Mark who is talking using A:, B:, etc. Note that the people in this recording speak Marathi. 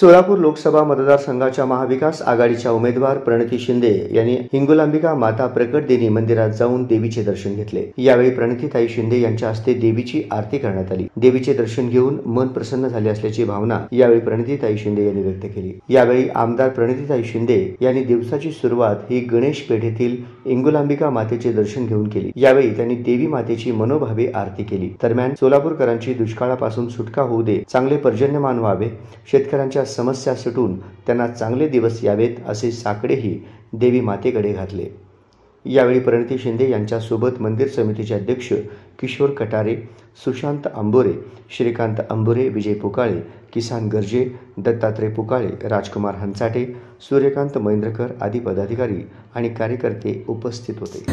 A: सोलापूर लोकसभा मतदारसंघाच्या महाविकास आघाडीच्या उमेदवार प्रणिती शिंदे यांनी हिंगोलांबिका माता प्रकट देवी मंदिरात जाऊन देवीचे दर्शन घेतले। यावेळी प्रणितीताई शिंदे यांच्या हस्ते देवीची आरती करण्यात आली। देवीचे दर्शन घेऊन मन प्रसन्न झाले असल्याची भावना यावेळी प्रणितीताई शिंदे यांनी व्यक्त केली। यावेळी आमदार प्रणितीताई शिंदे यांनी दिवसाची सुरुवात ही गणेश पेठेतील हिंगोलांबिका मातेचे दर्शन घेऊन केली। यावेळी त्यांनी देवी मातेची मनोभावे आरती केली। दरम्यान सोलापूरकरांची दुष्काळापासून सुटका होऊ दे, चांगले पर्जन्यमान व्हावे, शेतकऱ्यांच्या समस्या सुटून त्यांना चांगले दिवस यावेत असे साकडेही देवी मातेकडे घातले। यावेळी प्रणिती शिंदे यांच्या सोबत मंदिर समितीचे अध्यक्ष किशोर कटारे, सुशांत अंबोरे, श्रीकांत अंबोरे, विजय पुकाळे, किसान गर्जे, दत्तात्रय पुकाळे, राजकुमार हंचाटे, सूर्यकांत महेंद्रकर आदी पदाधिकारी आणि कार्यकर्ते उपस्थित होते।